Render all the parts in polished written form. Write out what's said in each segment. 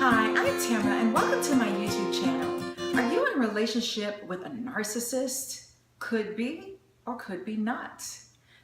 Hi, I'm Tamara and welcome to my YouTube channel. Are you in a relationship with a narcissist? Could be or could be not.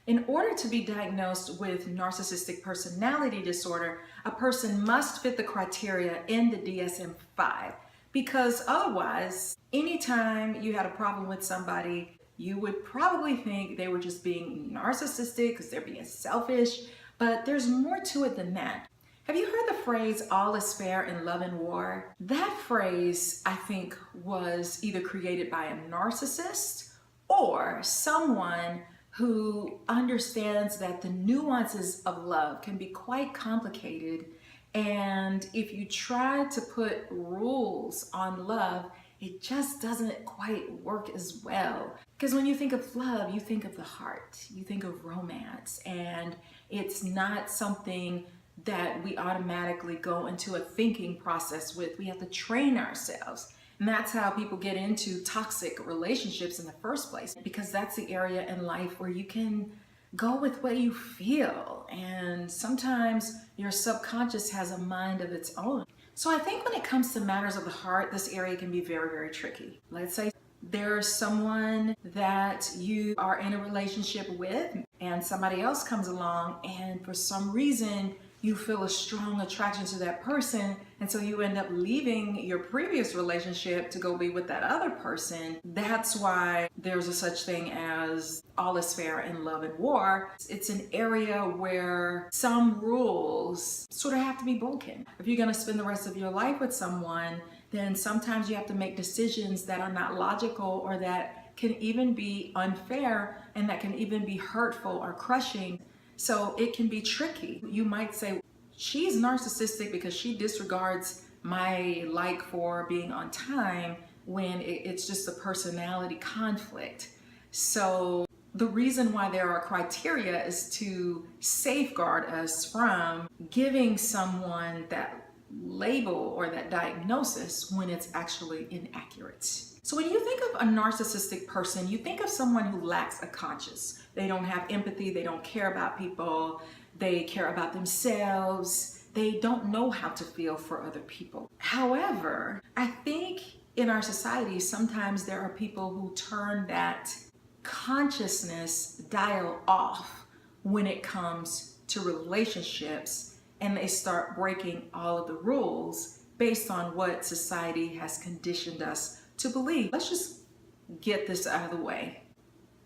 In order to be diagnosed with narcissistic personality disorder, a person must fit the criteria in the DSM-5 because otherwise, anytime you had a problem with somebody, you would probably think they were just being narcissistic because they're being selfish, but there's more to it than that. Have you heard the phrase, all is fair in love and war? That phrase, I think, was either created by a narcissist or someone who understands that the nuances of love can be quite complicated. And if you try to put rules on love, it just doesn't quite work as well. Because when you think of love, you think of the heart, you think of romance, and it's not something that we automatically go into a thinking process with. We have to train ourselves. And that's how people get into toxic relationships in the first place, because that's the area in life where you can go with what you feel. And sometimes your subconscious has a mind of its own. So I think when it comes to matters of the heart, this area can be very, very tricky. Let's say there's someone that you are in a relationship with and somebody else comes along and for some reason you feel a strong attraction to that person, and so you end up leaving your previous relationship to go be with that other person. That's why there's a such thing as all is fair in love and war. It's an area where some rules sort of have to be broken. If you're gonna spend the rest of your life with someone, then sometimes you have to make decisions that are not logical or that can even be unfair and that can even be hurtful or crushing. So it can be tricky. You might say, she's narcissistic because she disregards my like for being on time, when it's just a personality conflict. So the reason why there are criteria is to safeguard us from giving someone that label or that diagnosis when it's actually inaccurate. So when you think of a narcissistic person, you think of someone who lacks a conscience. They don't have empathy, they don't care about people, they care about themselves, they don't know how to feel for other people. However, I think in our society, sometimes there are people who turn that consciousness dial off when it comes to relationships, and they start breaking all of the rules based on what society has conditioned us to believe. Let's just get this out of the way.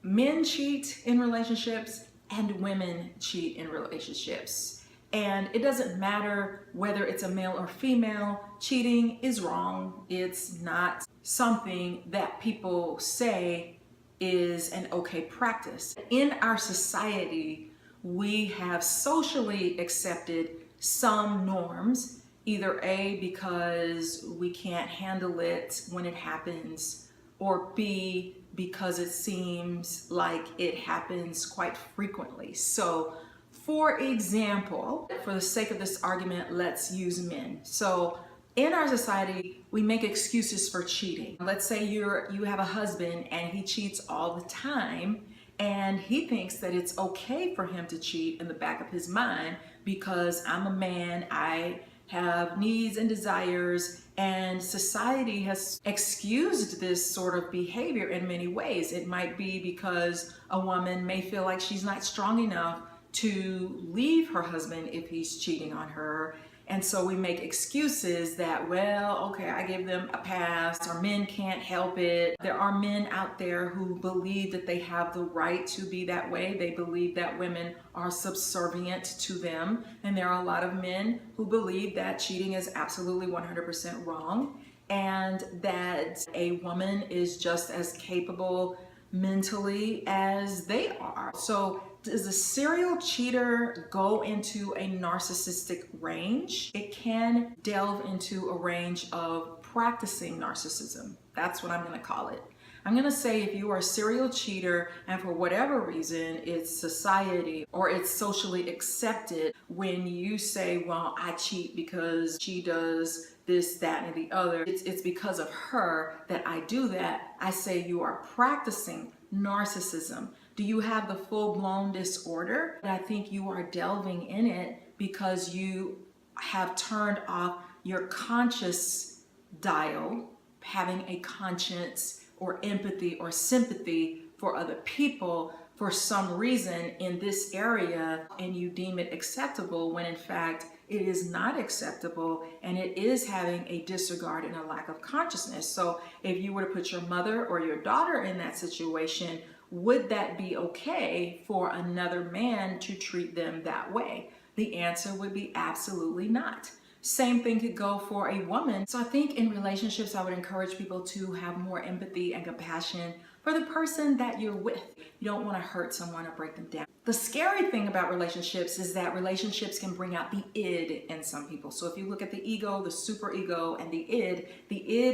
Men cheat in relationships and women cheat in relationships. And it doesn't matter whether it's a male or female, cheating is wrong. It's not something that people say is an okay practice. In our society, we have socially accepted some norms, either A, because we can't handle it when it happens, or B, because it seems like it happens quite frequently. So for example, for the sake of this argument, let's use men. So in our society, we make excuses for cheating. Let's say you have a husband and he cheats all the time, and he thinks that it's okay for him to cheat in the back of his mind because I'm a man, I have needs and desires, and society has excused this sort of behavior in many ways. It might be because a woman may feel like she's not strong enough to leave her husband if he's cheating on her. And so we make excuses that, well, okay, I give them a pass, or men can't help it. There are men out there who believe that they have the right to be that way. They believe that women are subservient to them. And there are a lot of men who believe that cheating is absolutely 100% wrong, and that a woman is just as capable mentally as they are. So does a serial cheater go into a narcissistic range? It can delve into a range of practicing narcissism. That's what I'm going to call it. I'm going to say if you are a serial cheater and for whatever reason it's society or it's socially accepted when you say, well, I cheat because she does this, that, and the other, it's because of her that I do that, I say you are practicing narcissism. Do you have the full-blown disorder? I think you are delving in it because you have turned off your conscious dial, having a conscience or empathy or sympathy for other people for some reason in this area, and you deem it acceptable when in fact it is not acceptable, and it is having a disregard and a lack of consciousness. So if you were to put your mother or your daughter in that situation, would that be okay for another man to treat them that way? The answer would be absolutely not. Same thing could go for a woman. So I think in relationships, I would encourage people to have more empathy and compassion for the person that you're with. You don't want to hurt someone or break them down. The scary thing about relationships is that relationships can bring out the id in some people. So if you look at the ego, the superego, and the id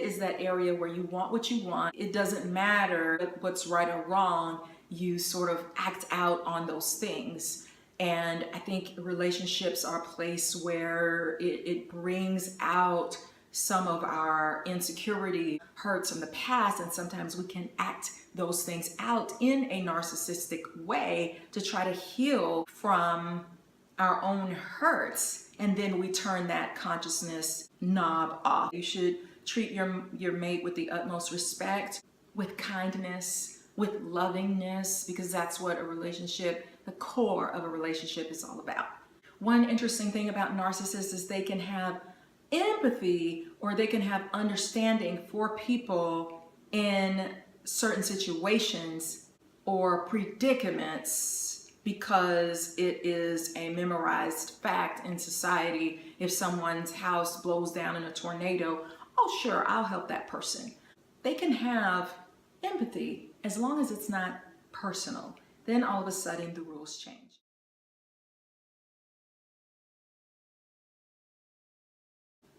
is that area where you want what you want. It doesn't matter what's right or wrong. You sort of act out on those things. And I think relationships are a place where it brings out some of our insecurity, hurts from the past, and sometimes we can act those things out in a narcissistic way to try to heal from our own hurts, and then we turn that consciousness knob off. You should treat your mate with the utmost respect, with kindness, with lovingness, because that's what a relationship, the core of a relationship, is all about. One interesting thing about narcissists is they can have empathy or they can have understanding for people in certain situations or predicaments because it is a memorized fact in society. If someone's house blows down in a tornado, oh sure, I'll help that person. They can have empathy as long as it's not personal. Then all of a sudden the rules change.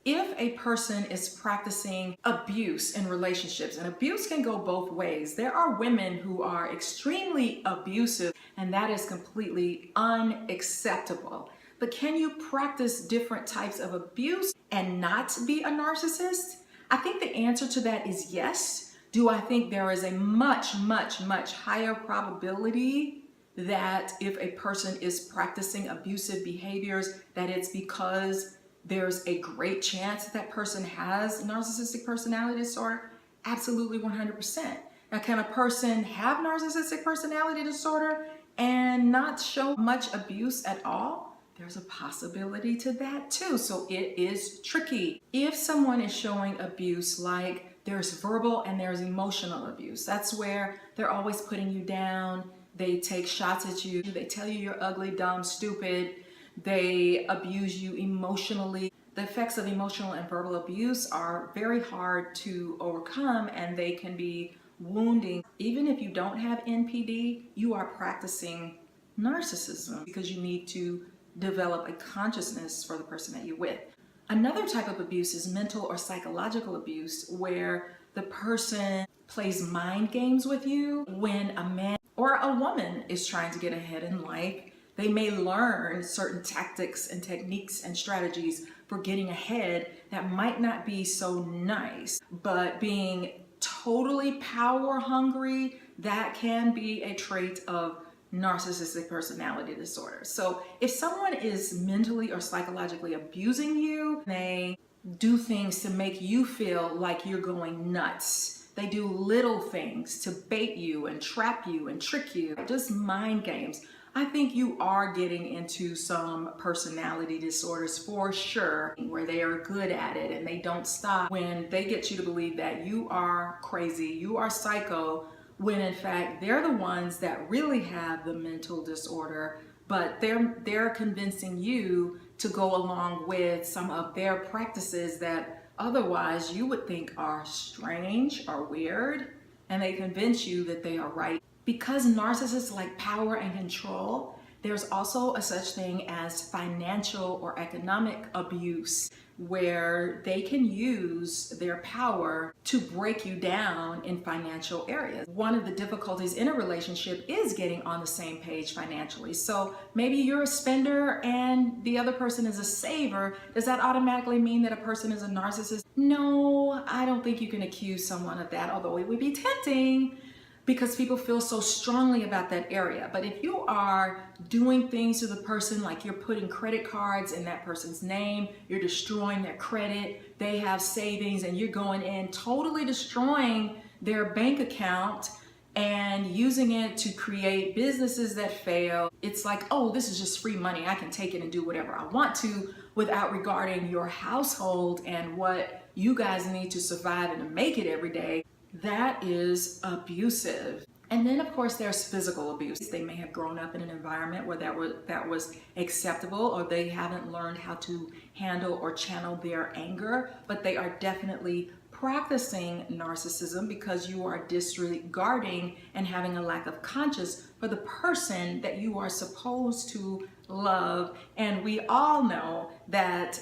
If a person is practicing abuse in relationships, and abuse can go both ways. There are women who are extremely abusive, and that is completely unacceptable. But can you practice different types of abuse and not be a narcissist? I think the answer to that is yes. Do I think there is a much, much, much higher probability that if a person is practicing abusive behaviors, that it's because there's a great chance that person has narcissistic personality disorder? Absolutely 100%. Now, can a person have narcissistic personality disorder and not show much abuse at all? There's a possibility to that too. So it is tricky. If someone is showing abuse, like there's verbal and there's emotional abuse, that's where they're always putting you down. They take shots at you. They tell you you're ugly, dumb, stupid. They abuse you emotionally. The effects of emotional and verbal abuse are very hard to overcome, and they can be wounding. Even if you don't have NPD, you are practicing narcissism because you need to develop a consciousness for the person that you're with. Another type of abuse is mental or psychological abuse, where the person plays mind games with you. When a man or a woman is trying to get ahead in life, they may learn certain tactics and techniques and strategies for getting ahead that might not be so nice, but being totally power hungry, that can be a trait of narcissistic personality disorder. So if someone is mentally or psychologically abusing you, they do things to make you feel like you're going nuts. They do little things to bait you and trap you and trick you, just mind games. I think you are getting into some personality disorders for sure, where they are good at it and they don't stop when they get you to believe that you are crazy, you are psycho, when in fact they're the ones that really have the mental disorder, but they're convincing you to go along with some of their practices that otherwise you would think are strange or weird, and they convince you that they are right. Because narcissists like power and control, there's also a such thing as financial or economic abuse, where they can use their power to break you down in financial areas. One of the difficulties in a relationship is getting on the same page financially. So maybe you're a spender and the other person is a saver. Does that automatically mean that a person is a narcissist? No, I don't think you can accuse someone of that, although it would be tempting. because people feel so strongly about that area. But if you are doing things to the person, like you're putting credit cards in that person's name, you're destroying their credit, they have savings, and you're going in totally destroying their bank account and using it to create businesses that fail, it's like, oh, this is just free money. I can take it and do whatever I want to without regarding your household and what you guys need to survive and to make it every day. That is abusive. And then, of course, there's physical abuse. They may have grown up in an environment where that was acceptable, or they haven't learned how to handle or channel their anger, but they are definitely practicing narcissism because you are disregarding and having a lack of conscience for the person that you are supposed to love. And we all know that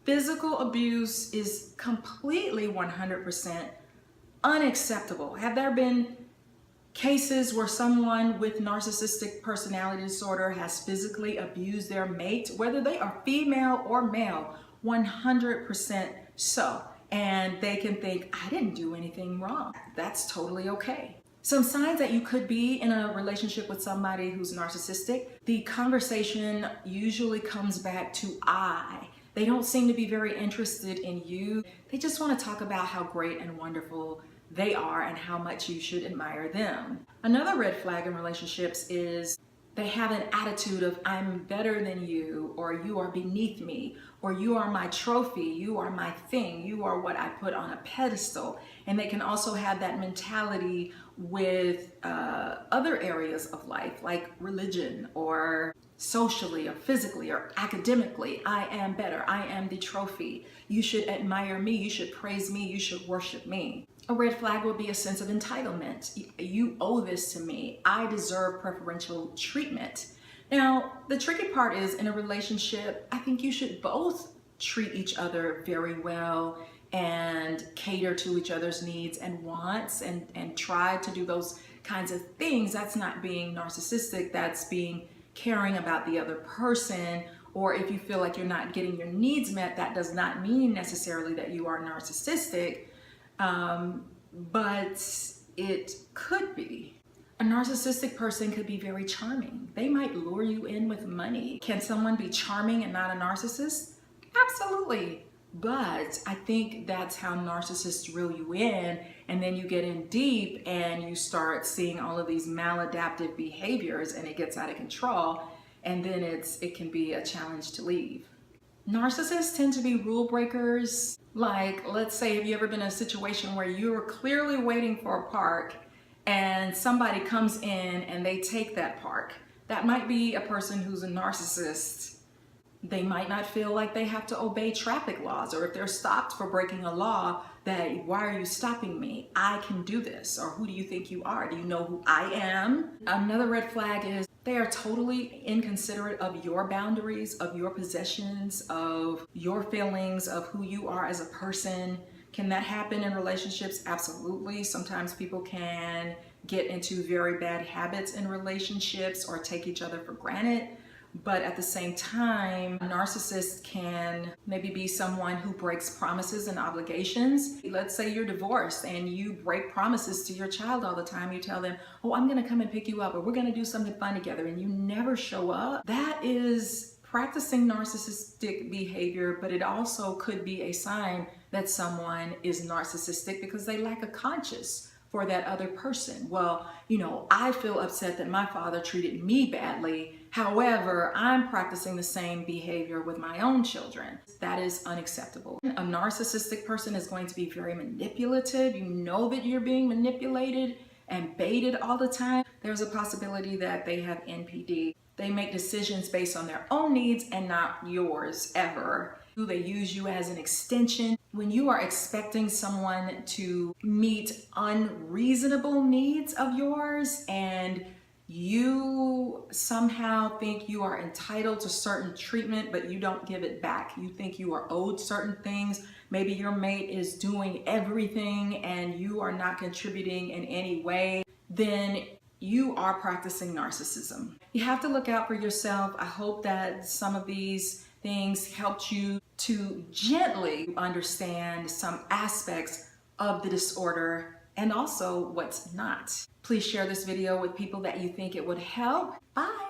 physical abuse is completely 100% unacceptable. Have there been cases where someone with narcissistic personality disorder has physically abused their mate, whether they are female or male? 100% so. And they can think, I didn't do anything wrong. That's totally okay. Some signs that you could be in a relationship with somebody who's narcissistic: the conversation usually comes back to I. They don't seem to be very interested in you. They just want to talk about how great and wonderful they are and how much you should admire them. Another red flag in relationships is they have an attitude of I'm better than you, or you are beneath me, or you are my trophy, you are my thing, you are what I put on a pedestal. And they can also have that mentality with other areas of life, like religion or socially or physically or academically. I am better, I am the trophy. You should admire me, you should praise me, you should worship me. A red flag would be a sense of entitlement. You owe this to me. I deserve preferential treatment. Now, the tricky part is, in a relationship, I think you should both treat each other very well and cater to each other's needs and wants and try to do those kinds of things. That's not being narcissistic. That's being caring about the other person. Or if you feel like you're not getting your needs met, that does not mean necessarily that you are narcissistic. But it could be. A narcissistic person could be very charming. They might lure you in with money. Can someone be charming and not a narcissist? Absolutely. But I think that's how narcissists reel you in, and then you get in deep and you start seeing all of these maladaptive behaviors and it gets out of control, and then it can be a challenge to leave. Narcissists tend to be rule breakers. Like, let's say, have you ever been in a situation where you were clearly waiting for a park and somebody comes in and they take that park? That might be a person who's a narcissist. They might not feel like they have to obey traffic laws, or if they're stopped for breaking a law, that why are you stopping me? I can do this. Or who do you think you are? Do you know who I am? Another red flag is they are totally inconsiderate of your boundaries, of your possessions, of your feelings, of who you are as a person. Can that happen in relationships? Absolutely. Sometimes people can get into very bad habits in relationships or take each other for granted. But at the same time, a narcissist can maybe be someone who breaks promises and obligations. Let's say you're divorced and you break promises to your child all the time. You tell them, oh, I'm going to come and pick you up, or we're going to do something fun together, and you never show up. That is practicing narcissistic behavior, but it also could be a sign that someone is narcissistic because they lack a conscience for that other person. Well, I feel upset that my father treated me badly. However, I'm practicing the same behavior with my own children. That is unacceptable. A narcissistic person is going to be very manipulative. You know that you're being manipulated and baited all the time. There's a possibility that they have NPD. They make decisions based on their own needs and not yours ever. They use you as an extension. When you are expecting someone to meet unreasonable needs of yours and you somehow think you are entitled to certain treatment, but you don't give it back. You think you are owed certain things. Maybe your mate is doing everything and you are not contributing in any way. Then you are practicing narcissism. You have to look out for yourself. I hope that some of these things helped you to gently understand some aspects of the disorder and also what's not. Please share this video with people that you think it would help. Bye.